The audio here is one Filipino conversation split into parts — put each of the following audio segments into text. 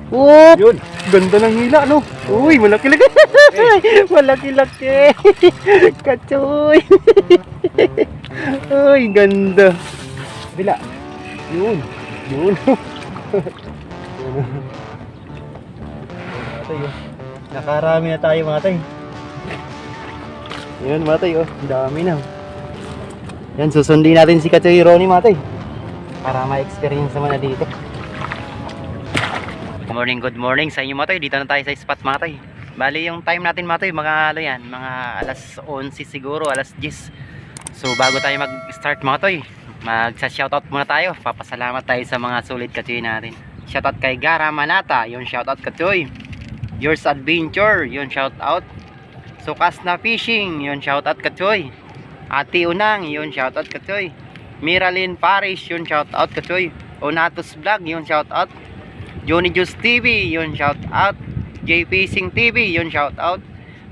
Whoop! Yun, ganda ng hila, no? Uy, malaki-laki. Malaki-laki. Kachoy. Uy, ganda. Bila. Yun. Yun. Mga tay, oh. Nakarami na tayo mga tay. Yan mga tay, oh. Dami na. Yan, susundin natin si Kachoy Ronnie mga tay. Para ma-experience naman na dito. Good morning sa inyo mga tay. Dito na tayo sa spot mga tay. Bali yung time natin mga tay, mga ano yan, mga alas 11 siguro, alas 10. So bago tayo mag-start mga tay, magsa-shoutout muna tayo. Papasalamat tayo sa mga solid kachoy natin. Shoutout kay Gara Manata, yun shoutout kachoy. Yours Adventure, yun shoutout. Sukas na Fishing, yun shoutout kachoy. Ate Unang, yun shoutout kachoy. Miralyn Paris, yun shoutout kachoy. Onatus Vlog, yun shoutout. Johnny Juice TV, yun shout out. J Fishing TV, yun shout out.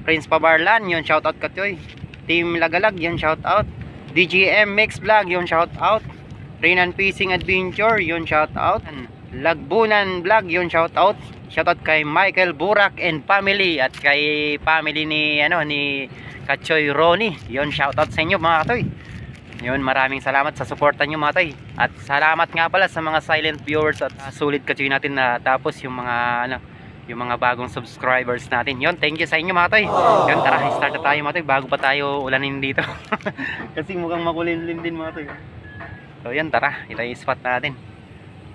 Prince Pabarlan, yun shout out kachoy. Team Lagalag, yun shout out. DGM Mix Vlog, yun shout out. Renan Fishing Adventure, yun shout out. Lagbunan Vlog, yun shout out. Shout out kay Michael Burak and family at kay family ni Kachoy Ronnie, yun shout out sa inyo mga katoy. Yun, maraming salamat sa suporta nyo mga tay. At salamat nga pala sa mga silent viewers at sulit kachoy natin na tapos yung mga yung mga bagong subscribers natin. Yun, thank you sa inyo mga tay. Yun, tara, start na tayo mga tay bago pa tayo ulanin dito. Kasi mukhang makulimlim din mga tay. So yan, tara, ito yung spot natin.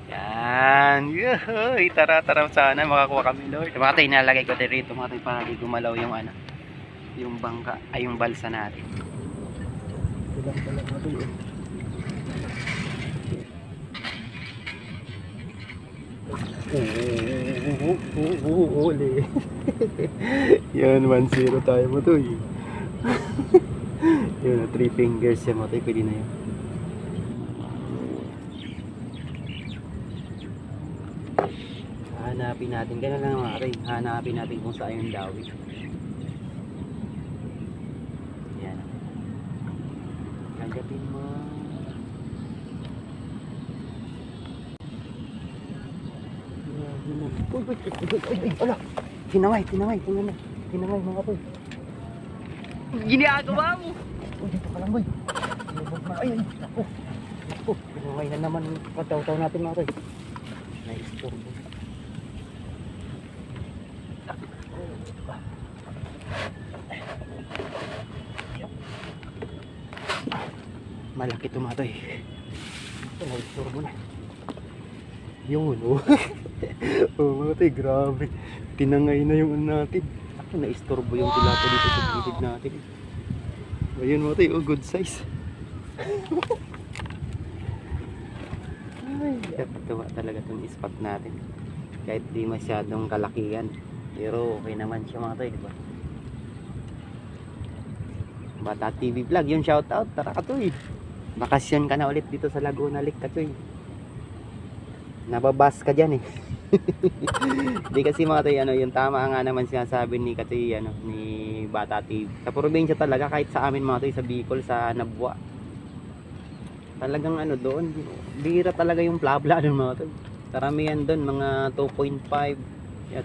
Yan, yuhuy, tara, sana makakuha kami Lord. Mga tay, nalagay ko dito mga tay para di gumalaw yung yung bangka, ay yung balsa natin. Ilang pala natin eh. Uli. Yan, 1-0 tayo mo to eh. Yun, 3 fingers yan mo to, pwede na yan. Hanapin natin, gano'n lang mga karay. Hanapin natin kung saan yung dawi. Tanggapin mo. Uy, ala. Tinaway mga boy. Ginagawa mo. Uy, dito ka lang boy. Ay, ako. Tinaway na naman pataw-taw natin mga boy. Na-istorbo. Malaki tumatoy. Ito, na-istorbo na. Yun, oh. Oh, mga tay, grabe. Tinangay na yung natin. Ako, na-istorbo yung tilapia dito sa gilid natin. Ayun, mga tay, oh, good size. Ay, katuwa talaga itong spot natin. Kahit di masyadong kalakihan. Pero okay naman siya mga tay, diba? Bata TV Vlog, yun shoutout. Tara katoy. Bakasyon ka na ulit dito sa Laguna Lake katoy. Nababas ka dyan eh. Di kasi mga tay, yung tama nga naman sinasabi ni katoy, ni Bata TV. Sa probinsya talaga, kahit sa amin mga tay, sa Bicol, sa Nabwa. Talagang doon, bira talaga yung plabla doon mga tay. Karamihan doon, mga 2.5,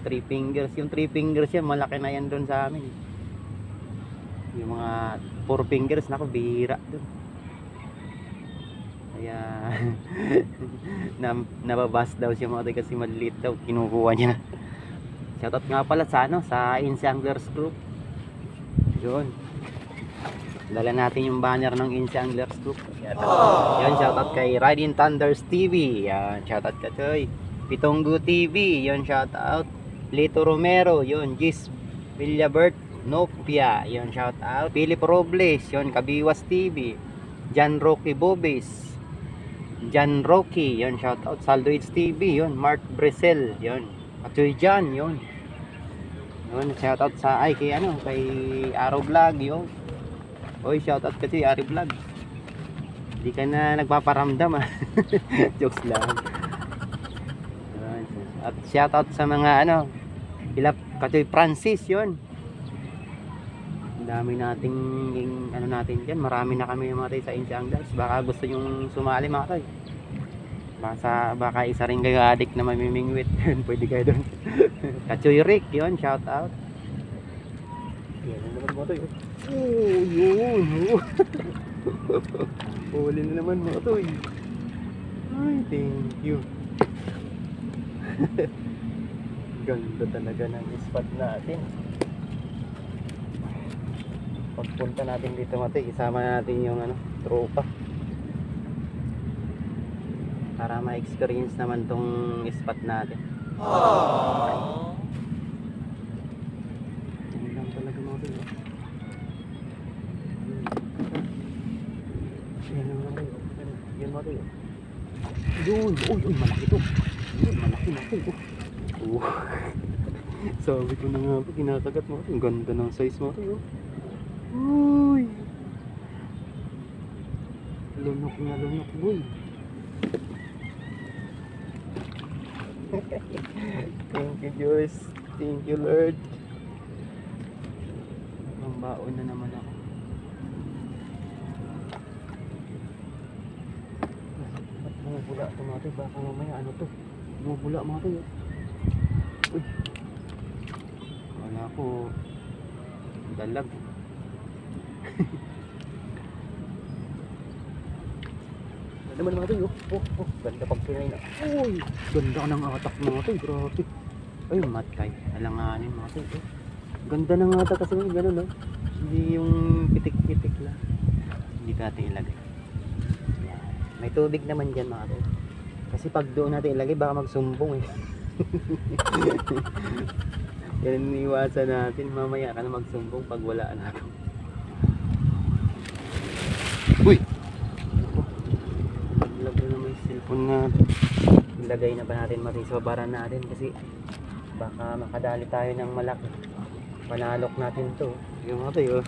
3 fingers. Yung 3 fingers yan, malaki na yan doon sa amin. Yung mga 4 fingers, nako, bihira doon. Kaya nababas daw siya mga tay kasi maliit daw, kinukuha niya na. Shoutout nga pala sa Inse Anglers Group. Yun, dala natin yung banner ng Inse Anglers Group. Yan, shoutout kay Riding Thunders TV. Yan, shoutout ka choy. Pitonggo TV, yun, shoutout. Lito Romero, yun. Gis Villabert Nopia, yun, shoutout. Philip Robles, yun. Kabiwas TV. Jan Rocky Bobes, Jan Rocky, yun, shoutout. Saldo It's TV, yun. Mark Bresel, yun. Kachoy Jan, yun. Yun, shoutout sa kay Araw Vlog, yun. Oy, shoutout kasi Ari Vlog. Hindi ka na nagpaparamdam ah. Jokes lang. At shoutout sa mga Kachoy Francis, yun. Dami nating natin dyan. Marami na kami mga tay sa Inse Anglers. Baka gusto nyong sumali mga tay. Baka isa rin kayo addict na mamimingwit. Pwede kayo doon. Kachoy Rick, yun, shout out. Yan na naman mga toy. Oh, yun. Huli na naman mga toy. Ay, thank you. Ganda talaga ng spot natin. Pagpunta natin dito mga toy, isama natin yung tropa. Para ma-experience naman tong spot natin. Aww. Yan lang talaga mga toy. Yan lang mga toy. Yan mga toy. Yun. Uy, malaki to. Yun, malaki. Oh. Sabi ko na nga po, kinakagat mo. Ang ganda ng size mo. Uy. Lunok na lunok, boy. Thank you, Diyos. Thank you, Lord. Mambaon na naman ako. Ba't bumubula ito mga toy? Baka mamaya ano to? Bumubula mga toy. Uy. Wala ko. Dalag. Naman mga toy, ganda pag pinay na. Uy, ganda ng atak mga toy, grabe. Ay, matay, alanganin mga toy. Ganda ng atak kasi gano'n, no? Hindi yung pitik-pitik lang. Hindi natin ilagay. Yan. May tubig naman dyan mga toy. Kasi pag doon natin ilagay, baka magsumbong eh. Yan iniwasan natin, mamaya ka na magsumbong pag wala na ako. Uy! Lagay na may cellphone nga. Ilagay na ba natin mati sa babaran natin kasi baka makadali tayo ng malaki. Panalok natin to. Yung mga tayo.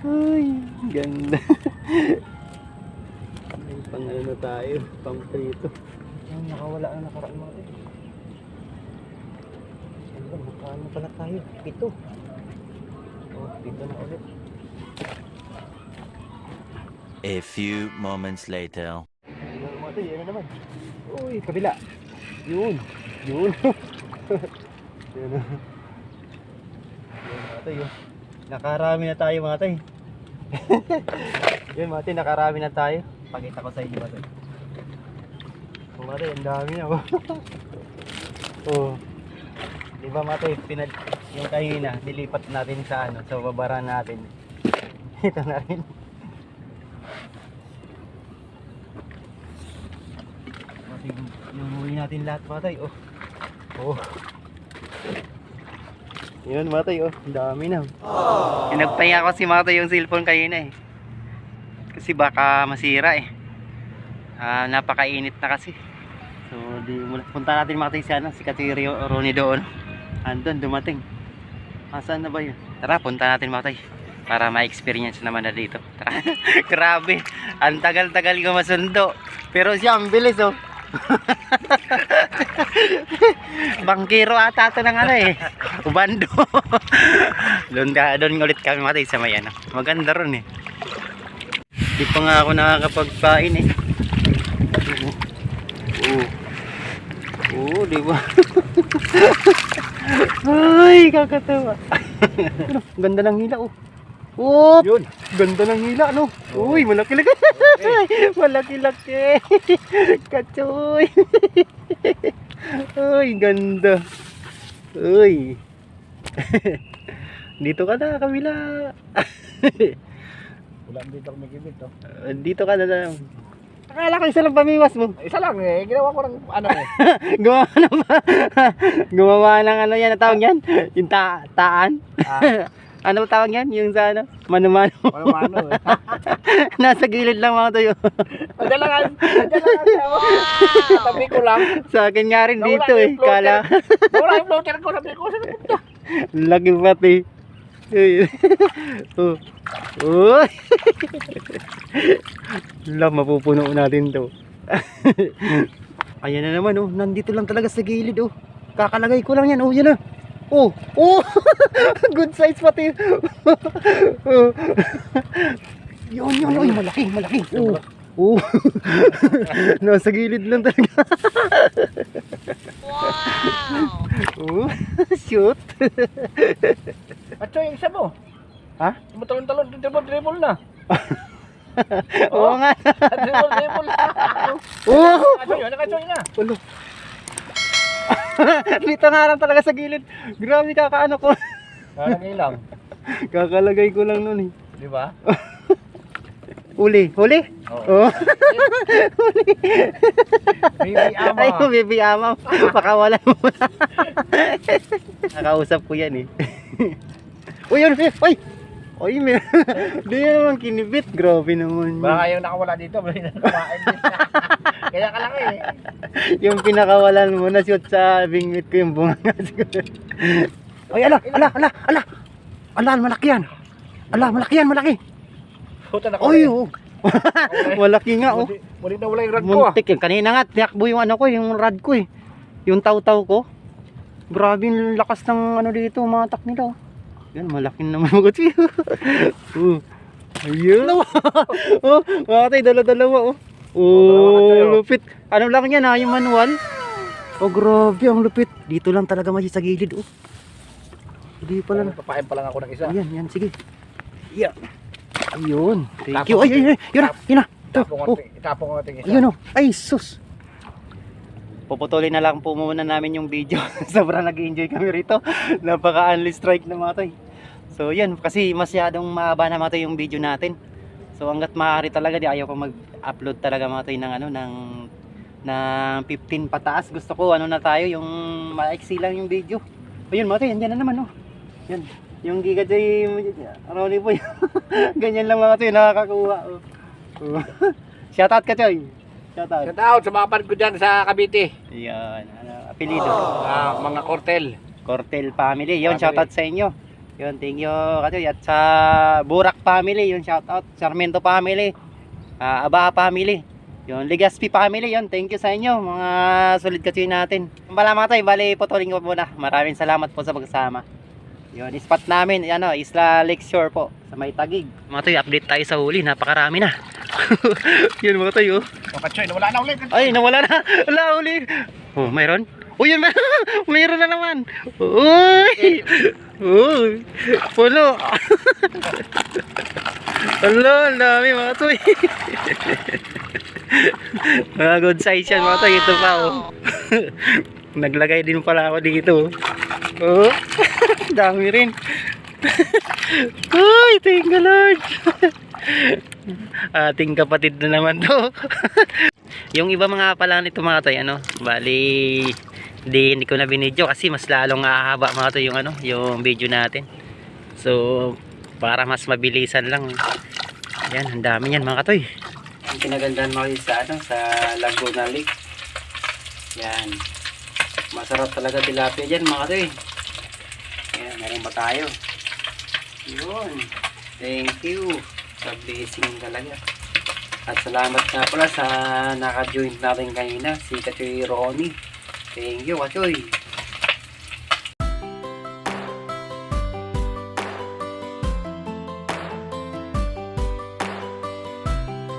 Ay, ganda. Ay, pang ano na tayo. Pang prito. Ay, nakawala na nakaraan mga tayo. Ganda, makaano pala tayo. Pito. Oh, pito na ulit. A few moments later. Yan na naman. Uy, kabila. Yun. Yun. Yan na. Yan mga tayo. Nakarami na tayo mga tayo. Yan mga tayo, nakarami na tayo. Pakita ko sa inyo mga tayo. Mga tayo, ang dami na. Oh. Diba mga tayo, yung kanina, nilipat natin sa sa babara natin. Ito na rin. Yung huli natin lahat matay, oh. Yun matay, ang dami na. Nagpahinga ko si matay yung cellphone kanina eh. Kasi baka masira eh. Napakainit na kasi. So punta natin matay si Katiri Ronnie doon. Andun dumating. Saan na ba yun? Tara, punta natin matay. Para ma-experience naman na dito. Tara. Grabe. Ang tagal-tagal ko masundo. Pero siya ang bilis oh. Bangkiro ata ito ng Ubando. Doon ulit kami matay sa may maganda ron eh. Di pa nga ako nakakapagpain eh. Oo, di ba? Ay, kakatawa. Ganda ng hila oh. Oop! Yun, ganda ng hila, no? Uy, malaki-laki. Malaki-laki. Kachoy. Uy, ganda. Uy. Dito ka na, kabila. Wala dito ako magigit, oh. Dito ka na lang. Akala ko isa lang pamiwas mo. Isa lang eh, ginawa ko ng Gumawa na ba? Gumawa ng yan, natawag yan? Yung taan? Ano tawag yan? Yung sa mano-mano. Mano-mano eh. Nasa gilid lang mga tayo. Nandiyan lang tabi ko lang. Sa akin nga rin dito eh. Kala. Wala yung floater ko, sabi ko sa punta. Laki pati. Uy. Mapupuno natin to. Ayan na naman oh. Nandito lang talaga sa gilid oh. Kakalagay ko lang yan oh. Yan na. Oh. Good size pati. Yun. Uy, malaki. Oo. Nasa gilid lang talaga. Oo. Shoot. At so, yung isa mo. Ha? Tumatalon-talon, dribble na. Oo nga. Dribble na. Oo. Nakachoy na. Ulo. Dito nga lang talaga sa gilid. Grabe kakaano ko. Kalagay lang. Kakalagay ko lang nun eh. Di ba? Huli. Huli? Oo. Oo. Baby ama. Ay, baby ama. Pakawala mo. Nakausap ko yan eh. Uy, yun. Uy. Uy, may. Di naman kinibit. Grabe naman. Baka yung nakawala dito, may nakakain din. Kaya kalaki eh. Yung pinakawalan mo na shoot sa bingwit ko yung bunga. Ay, ala. Ala, malaki yan. Ala, malaki. Puta na Oy, oh. Malaki nga, oh. Muli na wala yung rod ko ah. Muntik yun. Kanina nga, tiyakbo yung ano ko, yung rod ko eh. Yung taw-taw ko. Grabe yung lakas ng ano dito, matak nila. Oh. Yan, malaki naman mga kutsi. Ayun. Oh, mga tayo, dala-dalawa, oh. Oh, lupit. Ano lang yan, ha, yung manual. Oh, grabe, ang lupit. Dito lang talaga masih sa gilid, oh. Hindi pala na. Papain pa lang ako ng isa. Yan, sige. Yeah. Ayun. Thank you. Ay. Yun na. Itapong ko natin isa. Ayun, oh. Ay, sus. Puputulin na lang po muna namin yung video. Sobrang nag-enjoy kami rito. Napaka-unli strike na mga toy. So yan, kasi masyadong mahaba na mga toy yung video natin. So hanggat maaari talaga, di ayaw ko mag-upload talaga mga toy ng ano, ng 15 pataas. Gusto ko ano na tayo, yung maiksi lang yung video. Ayun mga toy, andyan na naman oh. Yan, yung Giga J Ronnie Boy. Ganyan lang mga toy, nakakakuha oh. Shoutout ka Choy. Shout out sa mga pan ko dyan sa Cavite. Yan, apelido. Mga Cortel. Cortel family. Yun, Family. shoutout sa inyo. Yun, thank you. At sa Burak family, yun, shoutout. Sarmiento family. Abaha family. Yun, Legaspi family. Yun, thank you sa inyo. Mga solid kasi natin. Pala mga tayo, bali putulin ko muna. Maraming salamat po sa pagsama. Yun, spot namin, ano, Isla Lakeshore po. Sa may Tagig. Mga tayo, update tayo sa huli. Napakarami na. Yun mga tayo. Kachoy, nawala na ulit. Ay, nawala na. Wala uli. Oh, mayroon? Uy, yun meron. Mayroon na naman. Uy. Uy. Puno. Hello, ang dami mga to. Mga good size yan mga to. Ito pa oh. Naglagay din pala ako dito. Oh. Dami rin. Uy, thank you Lord. Ating kapatid na naman to. Yung iba mga pala nito mga toy, ano, bali hindi ko na binidyo kasi mas lalong ahaba mga toy yung ano, yung video natin. So para mas mabilisan lang. Yan, ang dami yan mga toy. Ang kinagandahan mo sa ano, sa Laguna Lake. Yan. Masarap talaga tilapia diyan mga toy. Yan, meron pa tayo. Yun. Thank you. Sa blessing talaga. At salamat nga pala sa naka-join natin kanina, si Kachoy Ronnie. Thank you, Kachoy.